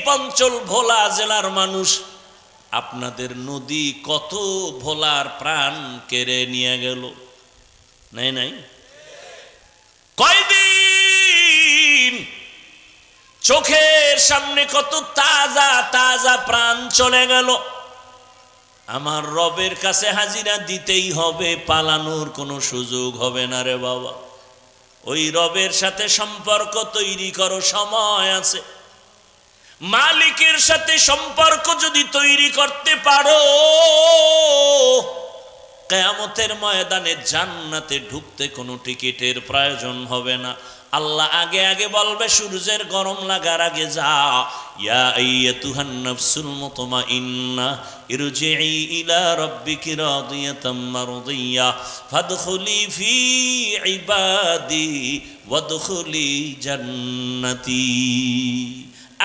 শিল্পাঞ্চল ভোলা জেলার মানুষ, আপনাদের নদী কত ভোলার প্রাণ কেড়ে নিয়ে গেল, নাই নাই? কয়দিন চোখের সামনে কত তাজা তাজা প্রাণ চলে গেল। আমার রবের কাছে হাজিরা দিতেই হবে, পালানোর কোনো সুযোগ হবে না রে বাবা। ওই রবের সাথে সম্পর্ক তৈরি করো, সময় আছে। মালিকের সাথে সম্পর্ক যদি তৈরি করতে পারো, কিয়ামতের ময়দানে জান্নাতে ঢুকতে কোনো টিকিটের প্রয়োজন হবে না। আল্লাহ আগে আগে বলবে, সূর্যের গরম লাগার আগে যা, ইয়া আইয়াতুহান নাফসুল মুতমাইন্নাহ ইরজিই ইলা রাব্বিকি রাদিয়াতাম মারদিয়া ফাদখুলি ফি ইবাদি ওয়াদখুলি জান্নাতি।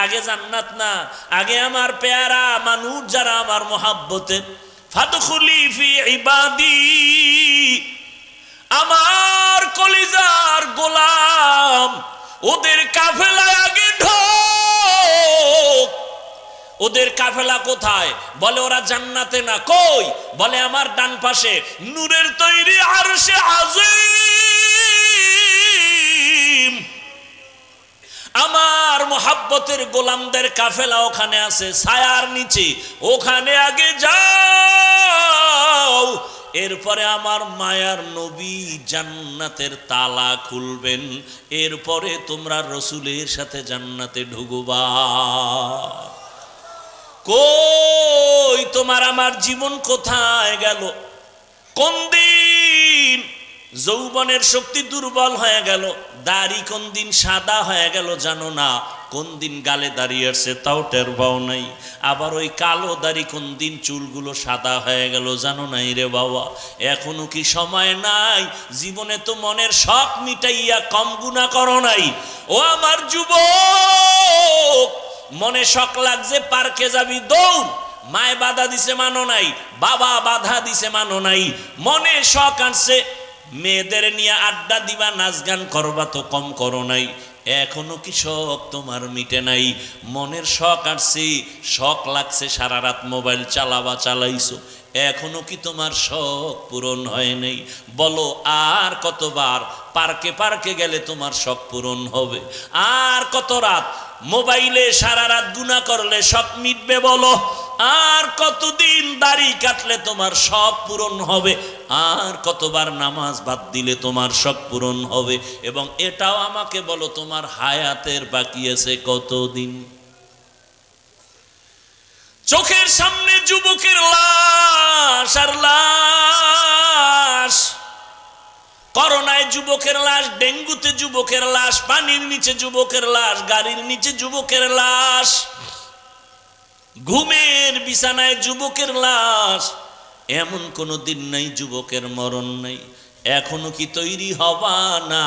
আগে জান্নাত না, আগে আমার পেয়ারা মানুষ যারা আমার মোহাব্বতের, ফাদখুলি ফি ইবাদি, আমার কলিজার গোলাম, ওদের কাফেলায় আগে ঢোক। ওদের কাফেলা কোথায়? বলে ওরা জান্নাতে না। কই? বলে আমার ডান পাশে নূরের তৈরি আরশে আজিম, আমার মোহাব্বতের গোলামদের কাফেলা ওখানে আছে, ছায়ার নিচে, ওখানে আগে যাও। এরপরে আমার মায়ার নবী জান্নাতের তালা খুলবেন, এরপরে তোমরা রসুলের সাথে জান্নাতে ঢুকবা। কই তোমার আমার জীবন কোথায় গেল? কোন দিন যৌবনের শক্তি দুর্বল হয়ে গেল, দাড়ি কোন দিন সাদা হয়ে গেল জানো না, কোন দিন গালে দাঁড়িয়ে আসছে তাও টের পাও নাই, আবার ওই কালো দাড়ি কোন দিন চুলগুলো সাদা হয়ে গেল জানো নাই রে বাবা। এখনো কি সময় নাই? জীবনে তো মনের শখ মিটাইয়া কম গুনাহ করো নাই। ও আমার যুবক, মনে শখ লাগছে পার্কে যাবি, দৌড়। মায় বাধা দিছে মানো নাই, বাবা বাধা দিছে মানো নাই। মনে শখ আসছে মেয়েদের নিয়ে আড্ডা দিবা, নাচ গান করবা, তো কম করো নাই। এখনো কি শখ তোমার মিটে নাই? মনের শখ আসছে, শখ লাগছে, সারা রাত মোবাইল চালাবা, চালাইছো, এখনো কি তোমার শখ পূরণ হয় নাই? বলো আর কতবার পার্কে পার্কে গেলে তোমার শখ পূরণ হবে? আর কত রাত মোবাইলে সারা রাত গুনাহ করলে শখ মিটবে বলো? আর কতদিন দাড়ি কাটলে তোমার শখ পূরণ হবে? আর কতবার নামাজ বাদ দিলে তোমার শখ পূরণ হবে? এবং এটাও আমাকে বলো, তোমার হায়াতের বাকি আছে কতদিন? চোখের সামনে যুবকের লাশ আর লাশ, করোনায় যুবকের লাশ, ডেঙ্গুতে যুবকের লাশ, পানির নিচে যুবকের লাশ, গাড়ির নিচে যুবকের লাশ, ঘুমের বিছানায় যুবকের লাশ। এমন কোনো দিন নাই যুবকের মরণ নাই। এখনো কি তৈরি হবা না?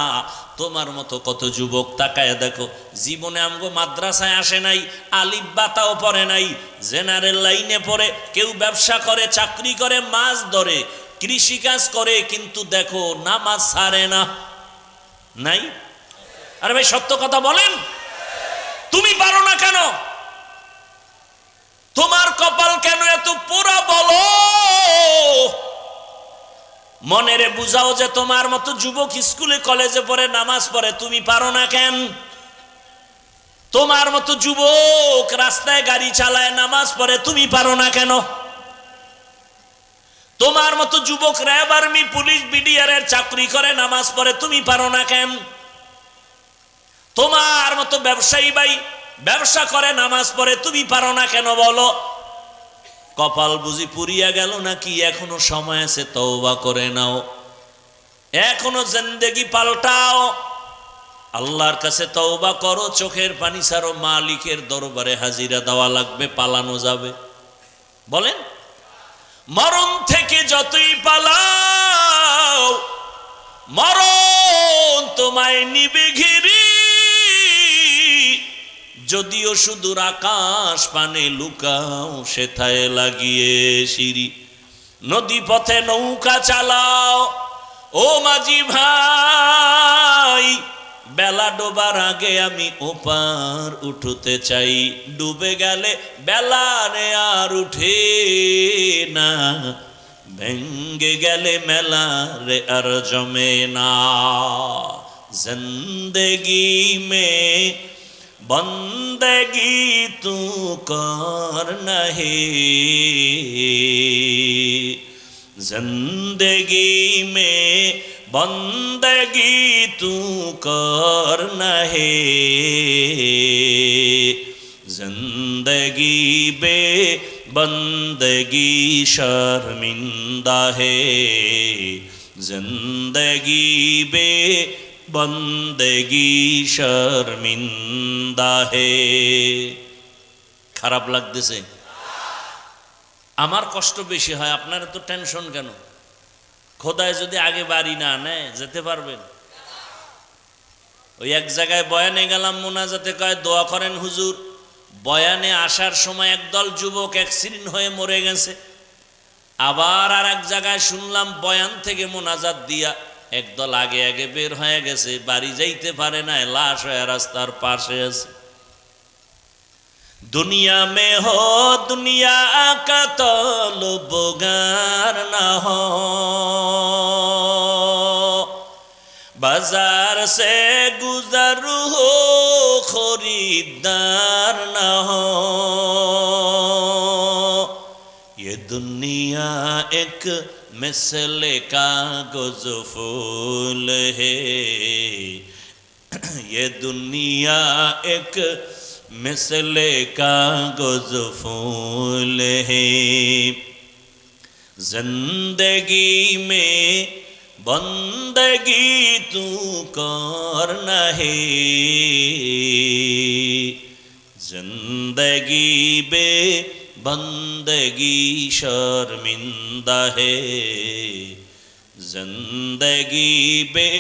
তোমার মতো কত যুবক তাকায় দেখো, জীবনে আমগো মাদ্রাসায় আসে নাই, আলিফ বাতাও পড়ে নাই, জেনারেল লাইনে পড়ে, কেউ ব্যবসা করে, চাকরি করে, মাছ ধরে, কৃষিকাজ করে, কিন্তু দেখো নামাজ ছাড়ে না। নাই? আরে ভাই সত্য কথা বলেন, তুমি পারো না কেন? তোমার কপাল কেন এত পোড়া বলো? মনেরে বুঝাও যে তোমার মতো যুবক স্কুলে কলেজে পড়ে, নামাজ পড়ে, তুমি পারো না কেন? তোমার মতো যুবক রাস্তায় গাড়ি চালায়, নামাজ পড়ে, তুমি পারো না কেন? তোমার মতো যুবক র্যাব, আর্মি, পুলিশ, বিডিআর এর চাকরি করে, নামাজ পড়ে, তুমি পারো না কেন? তোমার মতো ব্যবসায়ী ভাই ব্যবসা করে, নামাজ পড়ে, তুমি পারো না কেন বলো? কপাল বুঝি পুরিয়া গেল নাকি? এখনো সময় আছে, তওবা করে নাও, এখনো জিন্দেগি পাল্টাও, আল্লাহর কাছে তওবা করো, চোখের পানি ছাড়ো, মালিকের দরবারে হাজিরা দেওয়া লাগবে, পালানো যাবে? বলেন, মরণ থেকে যতই পালাও, মরণ তোমায় নিবে ঘিরি, যদিও সুদূর আকাশ পানে লুকাও, সেথায় লাগিয়ে সিঁড়ি। নদী পথে নৌকা চালাও ও মাঝি ভাই, বেলা ডোবার আগে আমি ওপার উঠতে চাই, ডুবে গেলে বেলা রে আর উঠে না, ভেঙ্গে গেলে মেলা রে আর জমে না। জিন্দেগি মে বন্দেগি তু কর নহে, जिंदगी में बंदगी तू करना है, जिंदगी बे बंदगी शर्मिंदा है, जिंदगी बे बंदगी शर्मिंदा है। খারাপ লাগতেছে? আমার কষ্ট বেশি হয়, আপনারা তো টেনশন কেন? খোদায় যদি আগে বাড়ি না নেয় যেতে পারবেন? ওই এক জায়গায় বয়ানে গেলাম, মোনাজাতে কয় দোয়া করেন হুজুর। বয়ানে আসার সময় একদল যুবক অ্যাক্সিডেন্ট হয়ে মরে গেছে। আবার আর এক জায়গায় শুনলাম বয়ান থেকে মোনাজাত দিয়া একদল আগে আগে বের হয়ে গেছে, বাড়ি যাইতে পারে না, লাশ হয়ে রাস্তার পাশে আছে। दुनिया में हो दुनिया का तलबगार ना हो, बाजार से गुजर हो खरीदार ना हो, ये दुनिया एक मिसले कागज फूल है, ये दुनिया एक मिसले कागज फूल है, जिंदगी में बंदगी तू करना है, जिंदगी बे बंदगी शर्मिंदा है, जिंदगी बे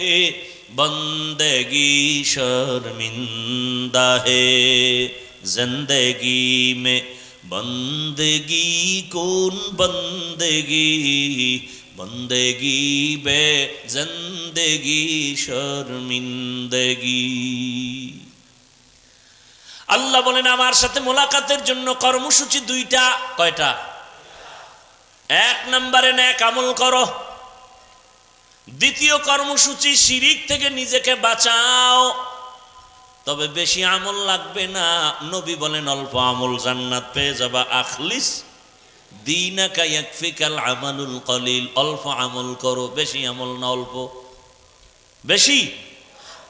बंदगी शर्मिंदा है, जिंदगी में बंदगी कौन बंदगी, बंदगी बे जिंदगी शर्मिंदगी। আল্লাহ বলেন আমার সাথে মোলাকাতের জন্য কর্মসূচি দুইটা। কয়টা? এক নম্বরে নেক আমল করো। দ্বিতীয় কর্মসূচি শিরিক থেকে নিজেকে বাঁচাও। তবে বেশি আমল লাগবে না, নবী বলেন অল্প আমল জান্নাত পেয়ে যাবা। আখলিস দীনাকা ইয়াকফিকাল আমালুল কলিল, অল্প আমল করো, বেশি আমল না অল্প। বেশি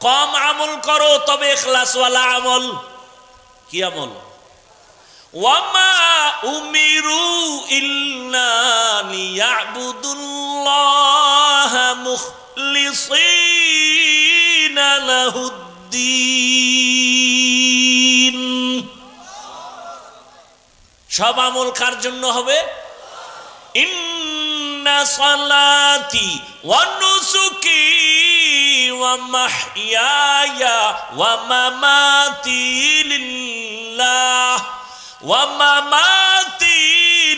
কম আমল করো তবে ইখলাসওয়ালা আমল। কি আমল? ওয়ামা উমিরু ইল্লা লিয়াবুদুল্লাহ মুখলিসিনা লাহুদ্দিন। সব আমল কার জন্য হবে? ইন্না সালাতি ওয়া নুসুকি ওয়া মাহইয়ায়া ওয়া মামাতি লিল্লাহ ওয়া মামাতি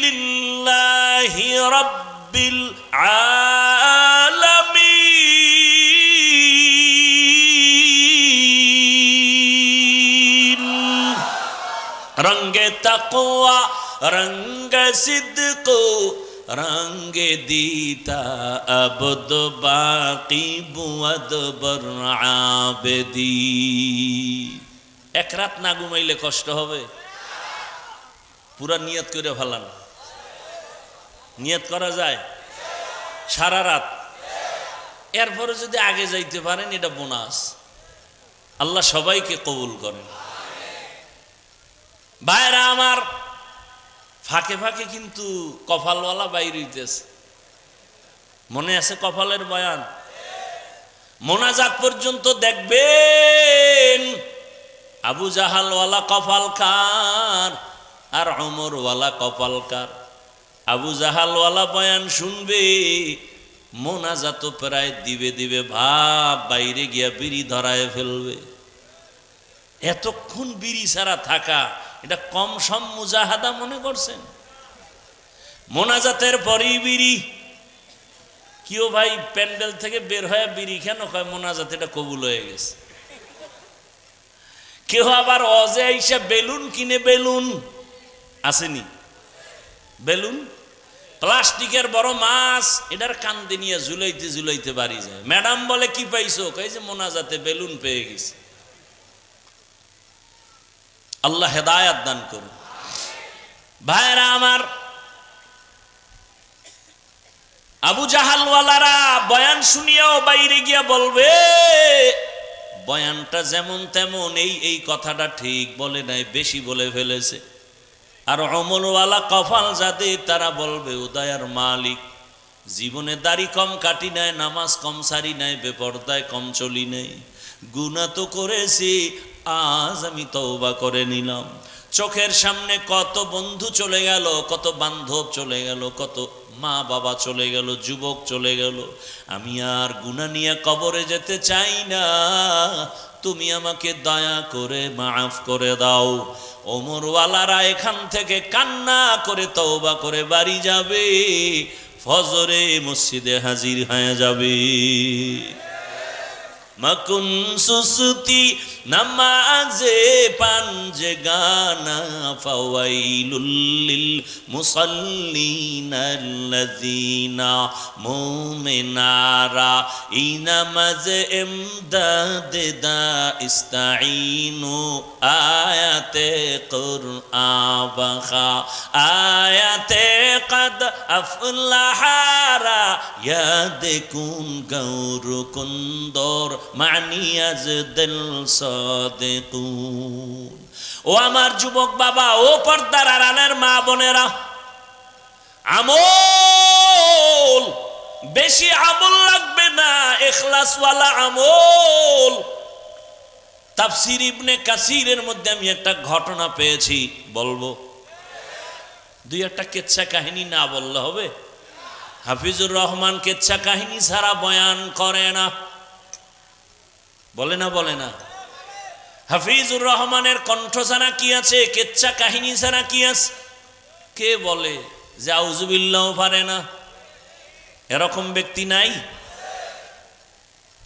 লিল্লাহি রাব্বিল আলামিন। রঙ্গে তাকওয়া রঙ্গে সিদক রঙ্গে দিতা আবদ বাকি বুয়াদ বর আবেদি। এক রাত না ঘুমাইলে কষ্ট হবে? পুরা নিয়ত করে ফেলান। নিয়ত করা যায় সারা রাত। এরপরে যদি আগে যাইতে পারেন এটা বোনাস। আল্লাহ সবাইকে কবুল করেন। ভাইরা আমার, ফাঁকে ফাঁকে কিন্তু কপালওয়ালা বাইরে হইতেছে। মনে আছে কপালের বয়ান? মোনাজাত পর্যন্ত দেখবেন আবু জাহালওয়ালা কপাল কার আর ওমরওয়ালা কপাল কার। আবু জাহালওয়ালা বয়ান শুনবে, মোনাজাত প্রায় দিবে দিবে ভাব, বাইরে গিয়া বিড়ি ধরায় ফেলবে। এতক্ষণ বিড়ি ছাড়া থাকা এটা কম সম মুজাহাদা মনে করছেন? মোনাজাতের পরই বিড়ি। কেউ ভাই প্যান্ডেল থেকে বের হয়ে বিড়ি কেন কয়? মোনাজাত এটা কবুল হয়ে গেছে। কেউ আবার অজে আইসা বেলুন কিনে, বেলুন আসেনি, বেলুন প্লাস্টিকের বড় মাছ, এটার কান্দে নিয়ে ঝুলাইতে ঝুলাইতে বাড়ি যায়। ম্যাডাম বলে কি পাইছো? কই যে মোনাজাতে বেলুন পেয়ে গেছে। আল্লাহ হেদায়াত দান করুন। ভাইরা আমার, আবু জাহালওয়ালারা বয়ান শুনিয়াও বাইরে গিয়া বলবে বয়ানটা যেমন তেমন, এই কথাটা ঠিক বলে নাই, বেশি বলে ফেলেছে। আর অমলওয়ালা কপাল যাদের, তারা বলবে ও দয়ার মালিক, জীবনে দাড়ি কম কাটি নাই, নামাজ কম সারি নাই, বেপরদায় কম চলি নাই, গুনাহ তো করেছি, আজ আমি তওবা করে নিলাম। চোখের সামনে কত বন্ধু চলে গেল, কত বান্ধব চলে গেল, কত মা বাবা চলে গেল, যুবক চলে গেল, আমি আর গুনাহ নিয়ে কবরে যেতে চাই না, তুমি আমাকে দয়া করে মাফ করে দাও। ওমরওয়ালারা এখান থেকে কান্না করে তওবা করে বাড়ি যাবে, ফজরে মসজিদে হাজির হয়ে যাবে। মকুন সুসুতি নামাজে পাঞ্জে গানা, ফাওয়াইলুল লিল মুসাল্লিন আল্লাযিনা মুমিনারা ইনামাজে ইমদাদ দা ইস্তাইনু আয়াতে কুরআন আয়াতে কদ আফলাহারা ইয়াদ কুন গৌর কুন্দর মানিয়াজ দিল সাদিকুন। ও আমার যুবক বাবা, ও পর্দার আড়ালের মা বোনেরা, আমল বেশি আমল লাগবে না, ইখলাসওয়ালা আমল। তাফসীর ইবনে কাসিরের মধ্যে আমি একটা ঘটনা পেয়েছি, বলবো? দুই একটা কেচ্ছা কাহিনী না বললে হবে? হাফিজুর রহমান কেচ্ছা কাহিনী ছাড়া বয়ান করে না, বলে না, বলে না? হাফিজুর রহমানের কণ্ঠ ছাড়া কি আছে? কেচ্ছা কাহিনী ছাড়া কি আছে? কে বলে যে আউযুবিল্লাহ পারে না? এরকম ব্যক্তি নাই?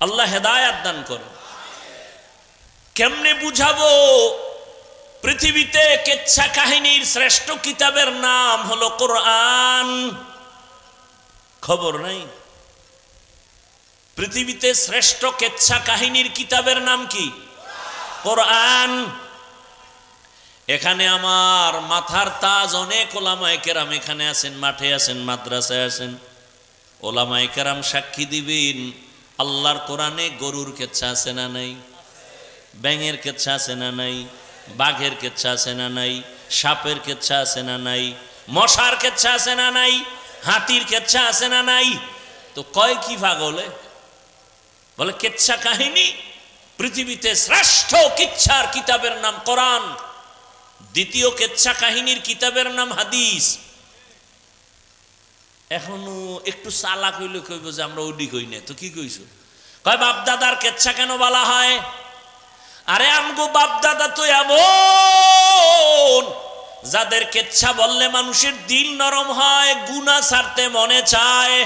আল্লাহ হেদায়াত দান করে। কেমনে বুঝাবো? পৃথিবীতে কেচ্ছা কাহিনীর শ্রেষ্ঠ কিতাবের নাম হলো কোরআন, খবর নাই? পৃথিবীতে শ্রেষ্ঠ কেচ্ছা কাহিনীর কিতাবের নাম কি? কোরআন। এখানে আমার মাথার তাজ অনেক ওলামায়ে কেরাম এখানে আছেন, মাঠে আছেন, মাদ্রাসায় আছেন। ওলামায়ে কেরাম সাক্ষী দিবেন, আল্লাহর কোরআনে গরুর কেচ্ছা আছে না নাই? ব্যাঙের কেচ্ছা আছে না নাই? বাঘের কেচ্ছা আছে না নাই? সাপের কেচ্ছা আছে না নাই? মশার কেচ্ছা আছে না নাই? হাতির কেচ্ছা আছে না নাই? তো কয় কি পাগলে? বলে কেচ্ছা কাহিনী। পৃথিবীতে শ্রেষ্ঠ কিচ্ছার কিতাবের নাম কোরআন, দ্বিতীয় কেচ্ছা কাহিনীর কিতাবের নাম হাদিস। এখনো একটু চালাক হইলে কইব যে আমরা ওডি কই না, তো কি কইছো? কয় বাপদাদার কেচ্ছা কেন বলা হয়? আরে আমগো বাপদাদা তো এমন যাদের কেচ্ছা বললে মানুষের দিল নরম হয়, গুনাহ ছাড়তে মনে চায়।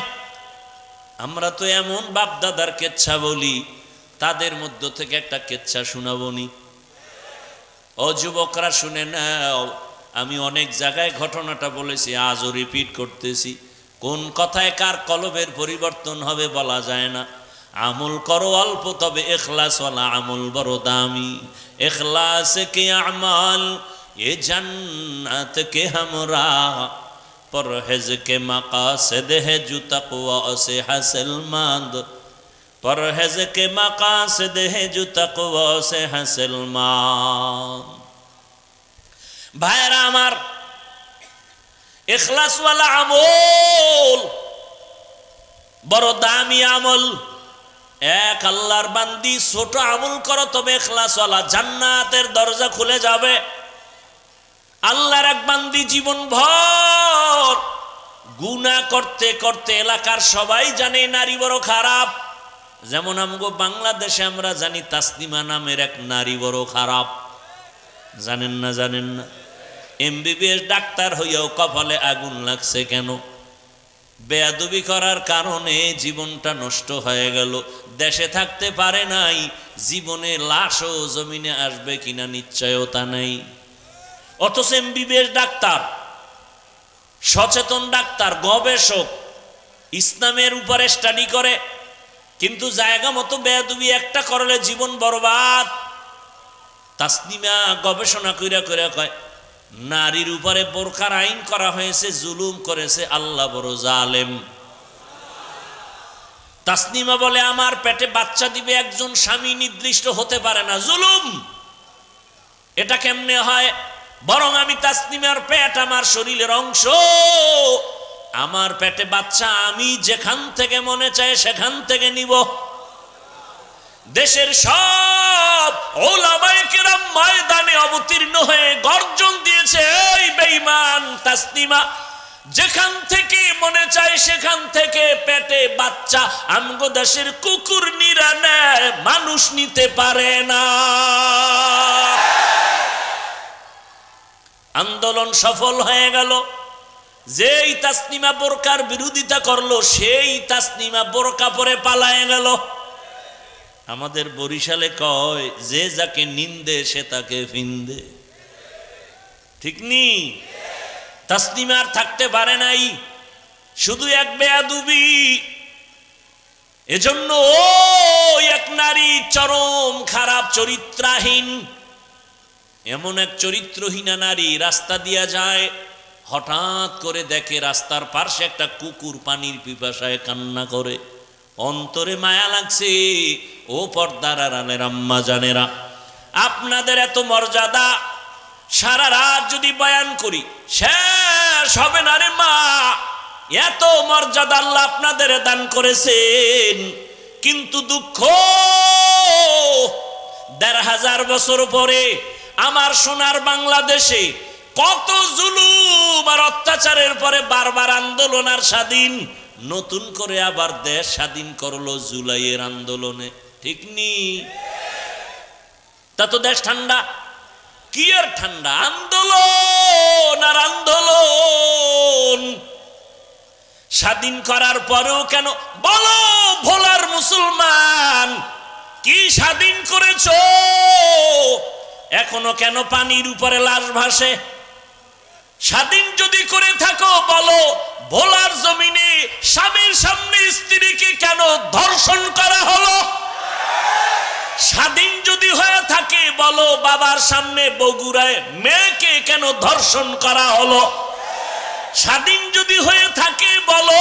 আমরা তো এমন বাপদাদার কেচ্ছা বলি, তাদের মধ্য থেকে একটা কেচ্ছা শোনাবনি। ও যুবকরা শুনে নাও, আমি অনেক জায়গায় ঘটনাটা বলেছি, আজও রিপিট করতেছি। কোন কথায় কার কলবের পরিবর্তন হবে বলা যায় না। আমল করো অল্প, তবে ইখলাসওয়ালা আমল বড় দামি। ইখলাস কে আমাল এ জান্নাত কে हमरा, পরহেজ কে মাকাসিদ है जो तक़वा से हासिल मंद, পরহেজ কে মাকাসিদ है जो तक़वा से हासिल मंद। ভাইরা আমার, ইখলাসওয়ালা আমল বড় দামি আমল। এক আল্লাহর বান্দি ছোট আমল করো, তবে ইখলাসওয়ালা, জান্নাতের দরজা খুলে যাবে। আল্লাহর এক বান্দি জীবন ভর গুনাহ করতে করতে এলাকার সবাই জানে নারী বড় খারাপ। যেমন আমগো বাংলাদেশে আমরা জানি তাসনিমা নামের এক নারী বড় খারাপ, জানেন না? জানেন না? এমবিবিএস ডাক্তার হইয়াও কপালে আগুন লাগছে কেন? বেয়াদবি করার কারণে জীবনটা নষ্ট হয়ে গেল, দেশে থাকতে পারে নাই, জীবনে লাশও জমিনে আসবে কিনা নিশ্চয়তা নাই। অথচ এমবিবিএস ডাক্তার, সচেতন ডাক্তার, গবেষক, ইসলামের উপরে স্টাডি করে, কিন্তু জায়গা মতো বেয়াদবি একটা করলে জীবন বরবাদ। তাসনিমা গবেষণা কইরা কইরা কয়, নারীর উপরে বোরখার আইন করা হয়েছে, জুলুম করেছে আল্লাহ বড় জালেম। তাসনিমা বলে, আমার পেটে বাচ্চা দিবে একজন স্বামী নির্দিষ্ট হতে পারে না, জুলুম। এটা কেমনে হয়? বরং আমি তাসনিমার পেট আমার শরীরের অংশ, আমার পেটে বাচ্চা, আমি যেখান থেকে মনে চায় সেখান থেকে নিব। দেশের সব ওলামায়ে কেরাম ময়দানে অবতীর্ণ হয়ে গর্জন দিয়েছে, এই বেঈমান তাসনিমা, যেখান থেকে মনে চায় সেখান থেকে পেটে বাচ্চা আমগো দেশের কুকুর নিরা নেয়, মানুষ নিতে পারে না। আন্দোলন সফল হয়ে গেল। যেই তাসনিমা বোরকার বিরোধিতা করলো, সেই তাসনিমা বোরকা পরে পালায়ে গেল। আমাদের বরিশালে কয়, যে যাকে নিন্দে সে তাকে ফিন্দে, ঠিক নি? তাসনিমা আর থাকতে পারে নাই, শুধু এক বেয়াদবি। এজন্য ওই এক নারী চরম খারাপ চরিত্রহীন, এমন এক চরিত্রহীনা নারী রাস্তা দিয়া যায়, হঠাৎ করে দেখে রাস্তার পাশে একটা কুকুর পানির পিপাসায় কান্না করে, অন্তরে মায়া লাগছে। ও পর্দার আড়ালের আম্মা জানেরা, আপনাদের এত মর্যাদা, সারা রাত যদি বয়ান করি শেষ হবে না রে মা। এত মর্যাদা আল্লাহ আপনাদের দান করেছেন, কিন্তু দুঃখ, ১৫০০ বছর পরে আমার সোনার বাংলাদেশে কত জুলুম আর অত্যাচারের পরে বারবার আন্দোলন আর স্বাধীন, নতুন করে আবার দেশ স্বাধীন করলো জুলাইয়ের আন্দোলনে, ঠিক নি? তা তো দেশ ঠান্ডা, কি আর ঠান্ডা, আন্দোলন আর আন্দোলন। স্বাধীন করার পরেও কেন বলো ভোলার মুসলমান, কি স্বাধীন করেছো? এখনো কেন পানির উপরে লাশ ভাসে? স্বাধীন যদি করে থাকো বলো, ভোলার জমিনে স্বামীর সামনে স্ত্রীকে কেন ধর্ষণ করা হলো? স্বাধীন যদি হয়ে থাকে বলো, বাবার সামনে বগুড়ায় মেয়েকে কেন ধর্ষণ করা হলো? স্বাধীন যদি হয়ে থাকে বলো,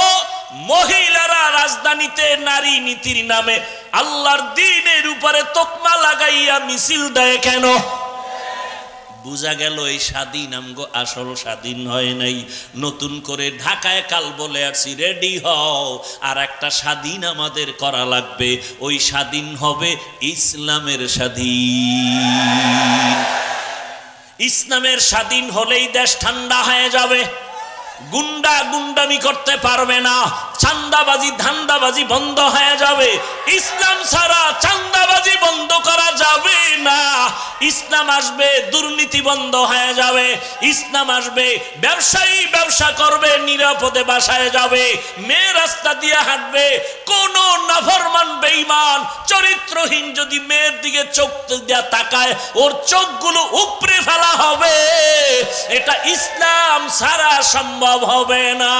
মহিলারা রাজধানীতে নারী নীতির নামে আল্লাহর দ্বীনের উপরে তকমা লাগাইয়া মিছিল দেয় কেন? বুঝা গেল এই স্বাধীন আমগো আসল স্বাধীন হয় নাই। নতুন করে ঢাকায় কাল বলে আসছি, রেডি হও, আর একটা স্বাধীন আমাদের করা লাগবে। ওই স্বাধীন হবে ইসলামের স্বাধীন। ইসলামের স্বাধীন হলেই দেশ ঠান্ডা হয়ে যাবে, গুন্ডা গুন্ডামি করতে পারবে না, চান্দাবাজি ধান্দাবাজি বন্ধ হয়ে যাবে। ইসলাম ছাড়া চান্দাবাজি বন্ধ করা যাবে না। ইসলাম আসবে, দুর্নীতি বন্ধ হয়ে যাবে। ইসলাম আসবে, ব্যবসায়ী ব্যবসা করবে, নিরাপদে বাসায় যাবে, মেয়ে রাস্তা দিয়ে হাঁটবে। কোন নাফরমান বেঈমান চরিত্রহীন যদি মেয়ের দিকে চোখ দিয়ে তাকায়, ওর চোখগুলো উপড়ে ফেলা হবে। এটা ইসলাম ছাড়া সম্ভব হবে না।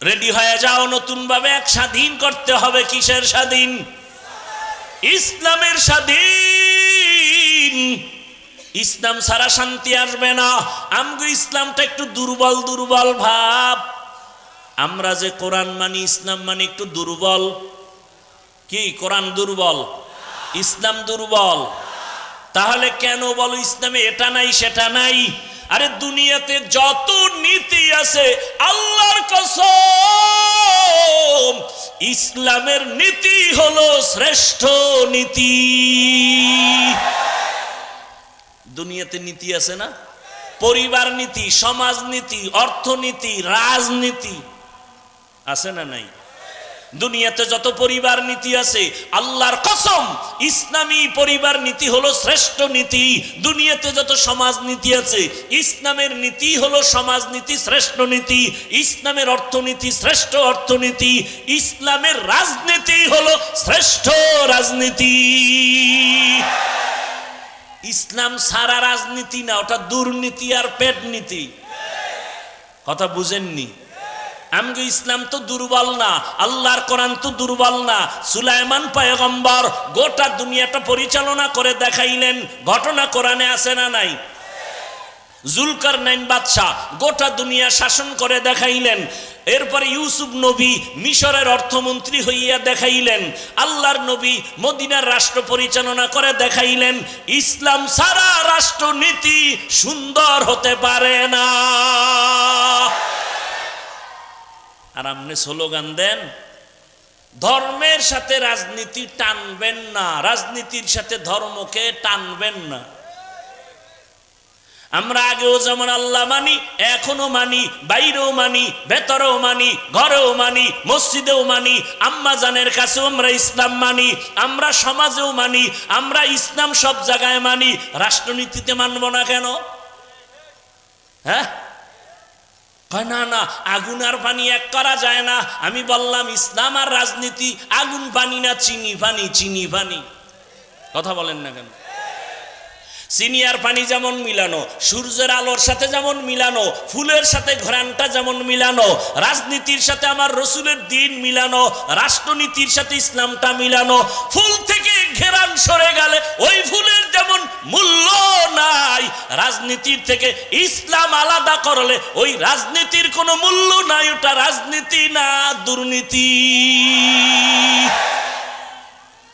রেডি হয়ে যাও, নতুন ভাবে এক স্বাধীন করতে হবে। কিসের স্বাধীন? ইসলামের স্বাধীন। ইসলাম ছাড়া শান্তি আসবে না। আমগো ইসলামটা একটু দুর্বল দুর্বল ভাব। আমরা যে কোরআন মানি, ইসলাম মানি, একটু দুর্বল। কি কোরআন দুর্বল, ইসলাম দুর্বল? তাহলে কেন বলো ইসলামে এটা নাই সেটা নাই? আরে দুনিয়াতে যত নীতি আছে আল্লাহর কসম, ইসলামের নীতি হলো শ্রেষ্ঠ নীতি। দুনিয়াতে নীতি আছে না? পরিবার নীতি, সমাজ নীতি, অর্থনীতি, রাজনীতি আছে না নাই? দুনিয়াতে যত পরিবার নীতি আছে আল্লাহর কসম ইসলামী পরিবার নীতি হলো শ্রেষ্ঠ নীতি। দুনিয়াতে যত সমাজ নীতি আছে ইসলামের নীতি হলো সমাজ নীতি শ্রেষ্ঠ নীতি। ইসলামের অর্থনীতি শ্রেষ্ঠ অর্থনীতি। ইসলামের রাজনীতি হলো শ্রেষ্ঠ রাজনীতি। ইসলাম সারা রাজনীতি না, ওটা দুর্নীতি আর পেট নীতি। কথা বুঝেননি? আমগো ইসলাম তো দুর্বল না, আল্লাহর কোরআন তো দুর্বল না। সুলাইমান পয়গম্বর গোটা দুনিয়াটা পরিচালনা করে দেখাইলেন, ঘটনা কোরআনে আছে না নাই? জুলকারনাইন বাদশা গোটা দুনিয়া শাসন করে দেখাইলেন। এরপরে ইউসুফ নবী মিশরের অর্থমন্ত্রী হইয়া দেখাইলেন। আল্লাহর নবী মদিনার রাষ্ট্র পরিচালনা করে দেখাইলেন। ইসলাম সারা রাষ্ট্রনীতি সুন্দর হতে পারে না। আর আপনি স্লোগান দেন ধর্মের সাথে রাজনীতি টানবেন না, রাজনীতির সাথে ধর্মকে টানবেন না। আমরা আগেও যেমন আল্লাহ মানি, এখনো মানি, বাইরেও মানি, ভেতরেও মানি, ঘরেও মানি, মসজিদেও মানি, আম্মা জানের কাছেও আমরা ইসলাম মানি, আমরা সমাজেও মানি, আমরা ইসলাম সব জায়গায় মানি। রাষ্ট্রনীতিতে মানব না কেন? হ্যাঁ, না না, আগুন আর পানি এক করা যায় না। আমি বললাম ইসলাম আর রাজনীতি আগুন পানি না, চিনি পানি। চিনি পানি, কথা বলেন না কেন? চিনি আর পানি যেমন মিলানো, সূর্যের আলোর সাথে যেমন মিলানো, ফুলের সাথে ঘ্রাণটা যেমন মিলানো, রাজনীতির সাথে আমার রসুলের দিন মিলানো, রাষ্ট্রনীতির সাথে ইসলামটা মিলানো। ফুল থেকে ঘেরান সরে গেলে ওই ফুলের যেমন মূল্য নাই, রাজনীতির থেকে ইসলাম আলাদা করলে ওই রাজনীতির কোনো মূল্য নাই। ওটা রাজনীতি না, দুর্নীতি।